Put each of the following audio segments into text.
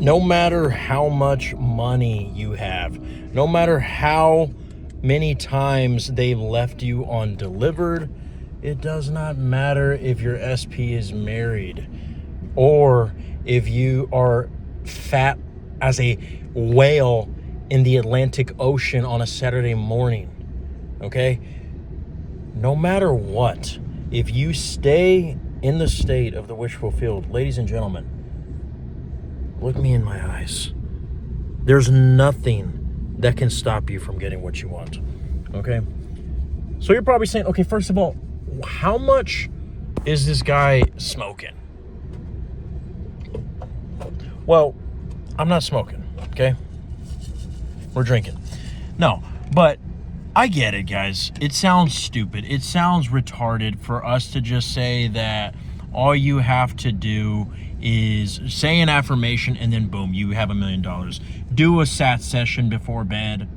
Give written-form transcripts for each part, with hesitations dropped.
No matter how much money you have, no matter how many times they've left you undelivered, it does not matter if your SP is married or if you are fat as a whale in the Atlantic Ocean on a Saturday morning, okay? No matter what, if you stay in the state of the wish fulfilled, ladies and gentlemen, look me in my eyes. There's nothing that can stop you from getting what you want, okay? So you're probably saying, okay, first of all, how much is this guy smoking? Well, I'm not smoking, okay? We're drinking. No, but I get it, guys. It sounds stupid. It sounds retarded for us to just say that all you have to do is say an affirmation and then boom, you have $1 million. Do a sat session before bed,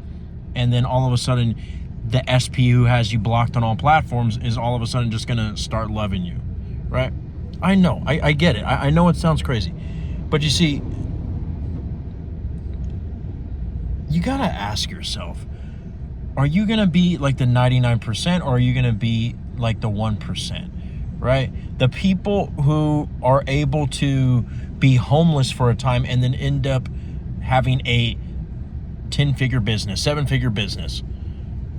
and then all of a sudden the SP who has you blocked on all platforms is all of a sudden just gonna start loving you, right? I know, I get it. I know it sounds crazy, but you see, you gotta ask yourself, are you gonna be like the 99% or are you gonna be like the 1%, right? The people who are able to be homeless for a time and then end up having a 10-figure business, 7-figure business,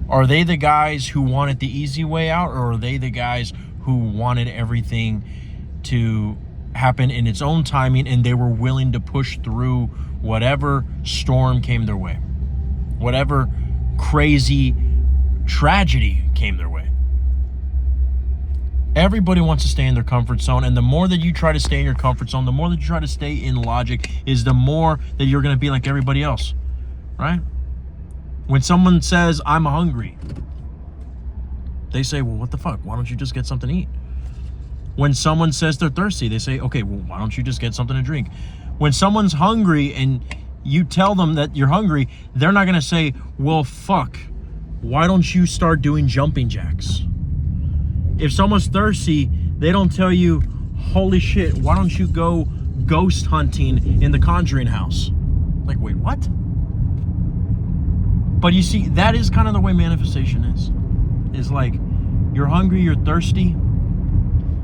are they the guys who wanted the easy way out, or are they the guys who wanted everything to happen in its own timing and they were willing to push through whatever storm came their way, whatever crazy tragedy came their way? Everybody wants to stay in their comfort zone, and the more that you try to stay in your comfort zone, the more that you try to stay in logic, is the more that you're going to be like everybody else, right? When someone says, I'm hungry, they say, well, what the fuck? Why don't you just get something to eat? When someone says they're thirsty, they say, okay, well, why don't you just get something to drink? When someone's hungry and you tell them that you're hungry, they're not going to say, well, fuck, why don't you start doing jumping jacks? If someone's thirsty, they don't tell you, holy shit, why don't you go ghost hunting in the Conjuring house? Like, wait, what? But you see, that is kind of the way manifestation is. It's like, you're hungry, you're thirsty.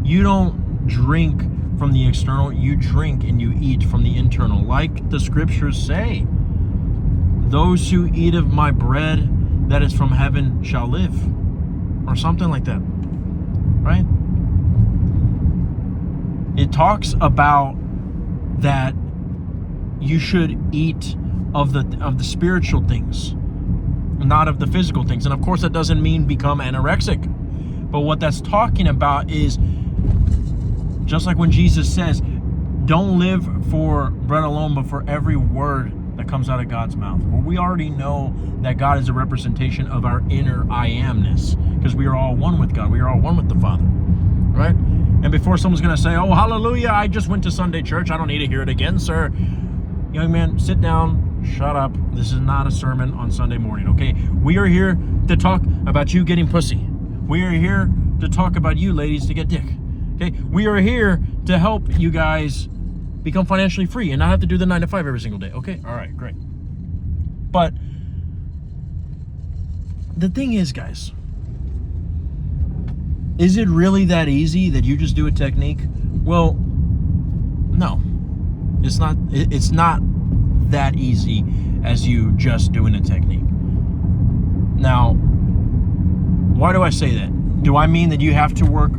You don't drink from the external, you drink and you eat from the internal. Like the scriptures say, those who eat of my bread that is from heaven shall live. Or something like that, right? It talks about that you should eat of the spiritual things, not of the physical things. And of course, that doesn't mean become anorexic. But what that's talking about is, just like when Jesus says, don't live for bread alone, but for every word that comes out of God's mouth. Well, we already know that God is a representation of our inner I amness, because we are all one with God. We are all one with the Father, right? And before someone's going to say, oh, hallelujah, I just went to Sunday church, I don't need to hear it again, sir. Young man, sit down. Shut up. This is not a sermon on Sunday morning, okay? We are here to talk about you getting pussy. We are here to talk about you ladies to get dick, okay? We are here to help you guys become financially free and not have to do the 9 to 5 every single day, okay? All right, great. But the thing is, guys, is it really that easy that you just do a technique? Well, no. It's not that easy as you just doing a technique. Now, why do I say that? Do I mean that you have to work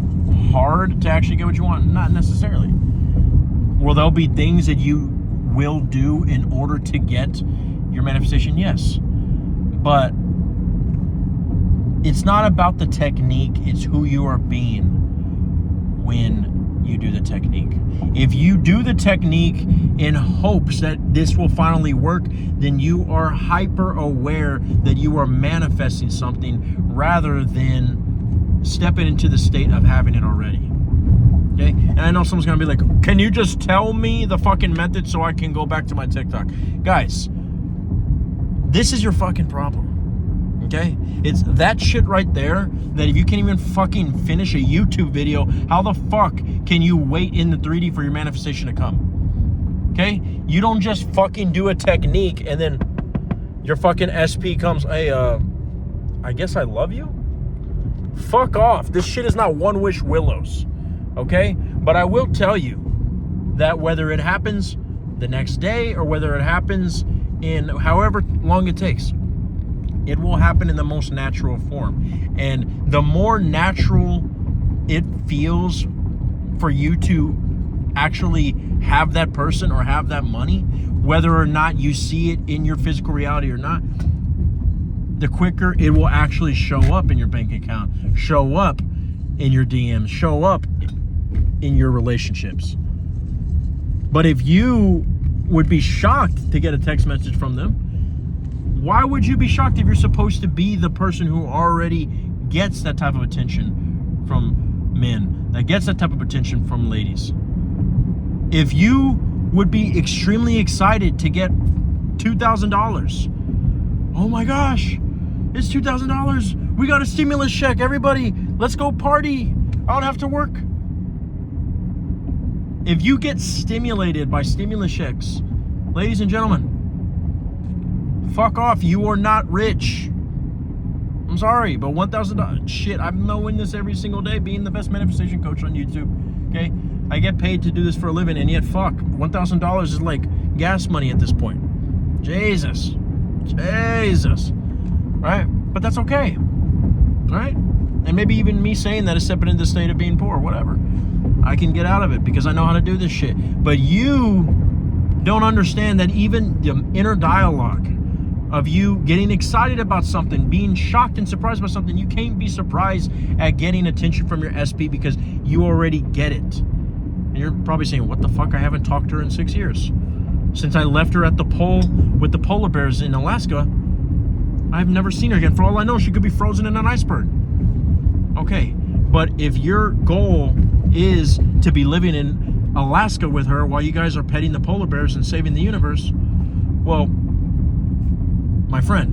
hard to actually get what you want? Not necessarily. Will there be things that you will do in order to get your manifestation? Yes. But it's not about the technique, it's who you are being when you do the technique. If you do the technique in hopes that this will finally work, then you are hyper aware that you are manifesting something rather than stepping into the state of having it already. Okay? And I know someone's gonna be like, can you just tell me the fucking method so I can go back to my TikTok? Guys, this is your fucking problem. Okay? It's that shit right there that if you can't even fucking finish a YouTube video, how the fuck can you wait in the 3D for your manifestation to come? Okay? You don't just fucking do a technique and then your fucking SP comes, hey, I guess I love you? Fuck off. This shit is not One Wish Willows. Okay? But I will tell you that whether it happens the next day or whether it happens in however long it takes, it will happen in the most natural form. And the more natural it feels for you to actually have that person or have that money, whether or not you see it in your physical reality or not, the quicker it will actually show up in your bank account, show up in your DMs, show up in your relationships. But if you would be shocked to get a text message from them, why would you be shocked if you're supposed to be the person who already gets that type of attention from men, that gets that type of attention from ladies? If you would be extremely excited to get $2,000, oh my gosh, it's $2,000. We got a stimulus check. Everybody, let's go party. I don't have to work. If you get stimulated by stimulus checks, ladies and gentlemen, fuck off. You are not rich. I'm sorry, but $1,000, shit, I'm knowing this every single day, being the best manifestation coach on YouTube. Okay, I get paid to do this for a living, and yet fuck, $1,000 is like gas money at this point. Jesus, right? But that's okay, right? And maybe even me saying that is stepping into the state of being poor, whatever. I can get out of it because I know how to do this shit. But you don't understand that even the inner dialogue of you getting excited about something, being shocked and surprised by something, you can't be surprised at getting attention from your SP because you already get it. And you're probably saying, what the fuck? I haven't talked to her in 6 years. Since I left her at the pole with the polar bears in Alaska, I've never seen her again. For all I know, she could be frozen in an iceberg. Okay, but if your goal is to be living in Alaska with her while you guys are petting the polar bears and saving the universe, well, my friend,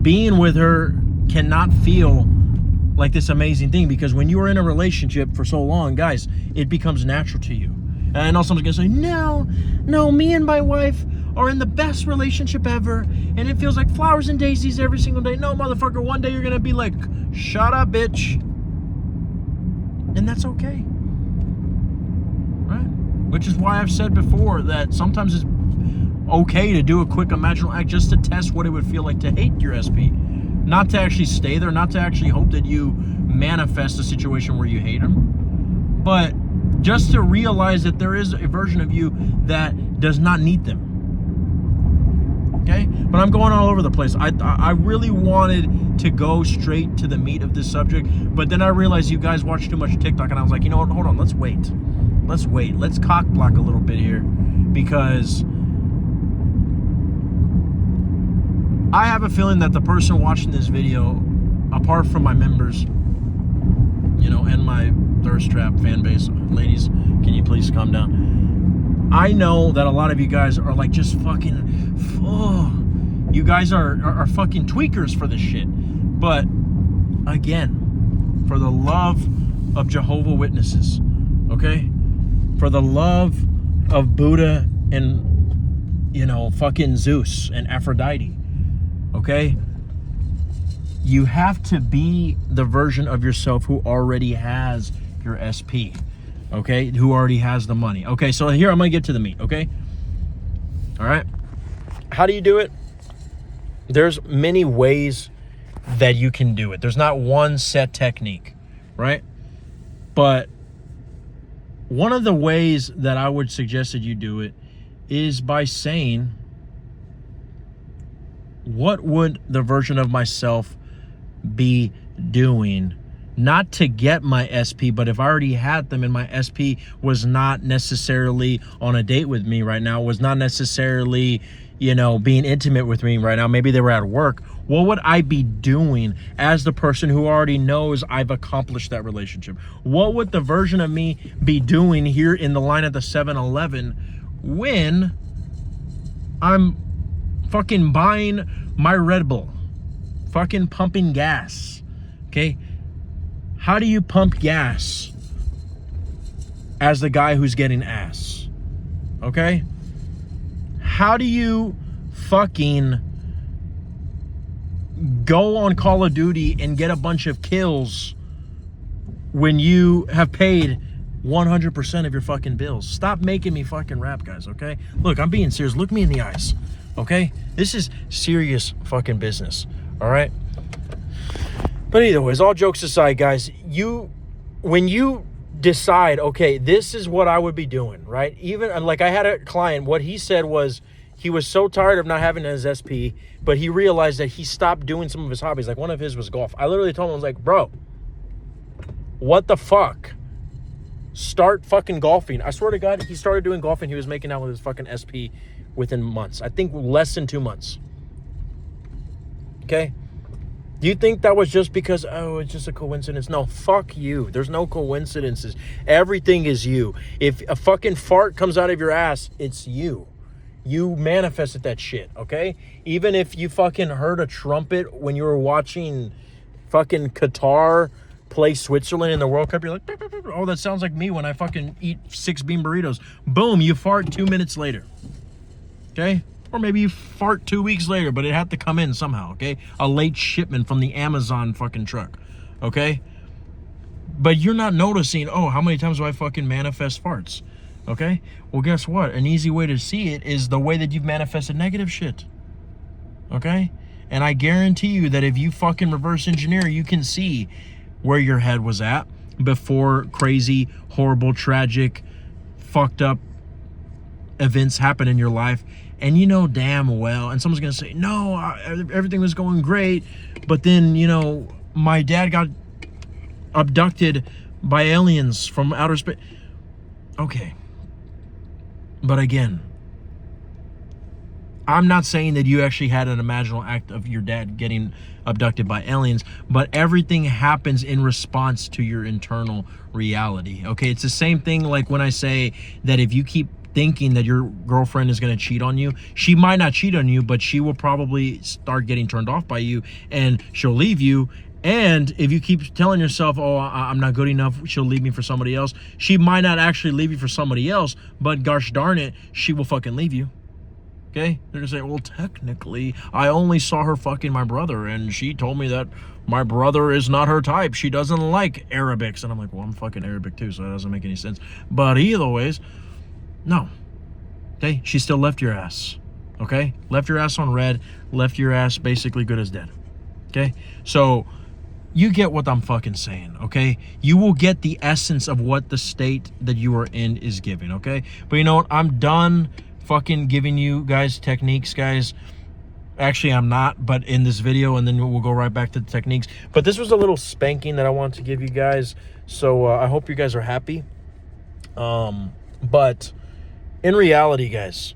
being with her cannot feel like this amazing thing, because when you are in a relationship for so long, guys, it becomes natural to you. And I know someone's gonna say, no, me and my wife are in the best relationship ever, and it feels like flowers and daisies every single day. No, motherfucker, one day you're gonna be like, shut up, bitch. And that's okay, right? Which is why I've said before that sometimes it's okay to do a quick imaginal act just to test what it would feel like to hate your SP. Not to actually stay there, not to actually hope that you manifest a situation where you hate them, but just to realize that there is a version of you that does not need them. Okay? But I'm going all over the place. I really wanted to go straight to the meat of this subject, but then I realized you guys watch too much TikTok, and I was like, you know what, hold on, let's wait. Let's cock block a little bit here, because I have a feeling that the person watching this video, apart from my members, you know, and my thirst trap fan base, ladies, can you please calm down? I know that a lot of you guys are like just fucking, you guys are fucking tweakers for this shit. But again, for the love of Jehovah's Witnesses, okay? For the love of Buddha and, you know, fucking Zeus and Aphrodite, okay? You have to be the version of yourself who already has your SP, okay? Who already has the money. Okay, so here I'm gonna get to the meat, okay? All right. How do you do it? There's many ways that you can do it. There's not one set technique, right? But one of the ways that I would suggest that you do it is by saying, what would the version of myself be doing, not to get my SP, but if I already had them and my SP was not necessarily on a date with me right now, was not necessarily, you know, being intimate with me right now, maybe they were at work, what would I be doing as the person who already knows I've accomplished that relationship? What would the version of me be doing here in the line at the 7-Eleven when I'm fucking buying my Red Bull, fucking pumping gas, okay? How do you pump gas as the guy who's getting ass? okay? How do you fucking go on Call of Duty and get a bunch of kills when you have paid 100% of your fucking bills? Stop making me fucking rap, guys, okay? Look, I'm being serious. Look me in the eyes, okay? This is serious fucking business, all right? But either ways, all jokes aside, guys, when you decide, okay, this is what I would be doing, right? Even, like, I had a client, what he said was he was so tired of not having his SP, but he realized that he stopped doing some of his hobbies. Like, one of his was golf. I literally told him, I was like, bro, what the fuck? Start fucking golfing. I swear to God, he started doing golfing. He was making out with his fucking SP within months. I think less than 2 months. Okay? Do you think that was just because, oh, it's just a coincidence? No, fuck you. There's no coincidences. Everything is you. If a fucking fart comes out of your ass, it's you. You manifested that shit, okay? Even if you fucking heard a trumpet when you were watching fucking Qatar play Switzerland in the World Cup, you're like, oh, that sounds like me when I fucking eat 6 bean burritos. Boom, you fart 2 minutes later, okay? Or maybe you fart 2 weeks later, but it had to come in somehow, okay? A late shipment from the Amazon fucking truck, okay? But you're not noticing, oh, how many times do I fucking manifest farts, okay? Well, guess what? An easy way to see it is the way that you've manifested negative shit, okay? And I guarantee you that if you fucking reverse engineer, you can see where your head was at before crazy, horrible, tragic, fucked up events happen in your life. And you know damn well, and someone's gonna say, no, everything was going great, but then, you know, my dad got abducted by aliens from outer space. Okay. But again, I'm not saying that you actually had an imaginal act of your dad getting abducted by aliens, but everything happens in response to your internal reality, okay? It's the same thing like when I say that if you keep thinking that your girlfriend is going to cheat on you, she might not cheat on you, but she will probably start getting turned off by you and she'll leave you. And if you keep telling yourself, oh, I'm not good enough, she'll leave me for somebody else, she might not actually leave you for somebody else, but gosh darn it, she will fucking leave you. Okay? They're gonna say, well, technically, I only saw her fucking my brother, and she told me that my brother is not her type. She doesn't like Arabics. And I'm like, well, I'm fucking Arabic too, so that doesn't make any sense. But either ways, no. Okay? She still left your ass. Okay? Left your ass on red, left your ass basically good as dead. Okay? So you get what I'm fucking saying, okay? You will get the essence of what the state that you are in is giving, okay? But you know what? I'm done fucking giving you guys techniques, guys. Actually, I'm not, but in this video, and then we'll go right back to the techniques. But this was a little spanking that I wanted to give you guys, so I hope you guys are happy. But in reality, guys,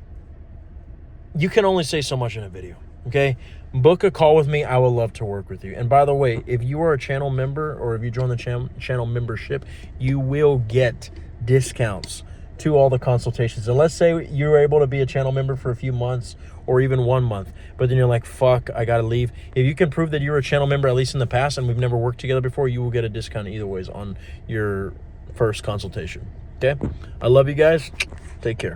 you can only say so much in a video, okay? Book a call with me. I would love to work with you. And by the way, if you are a channel member or if you join the channel membership, you will get discounts to all the consultations. And let's say you're able to be a channel member for a few months or even 1 month, but then you're like, fuck, I gotta leave. If you can prove that you're a channel member, at least in the past, and we've never worked together before, you will get a discount either ways on your first consultation. Okay? I love you guys. Take care.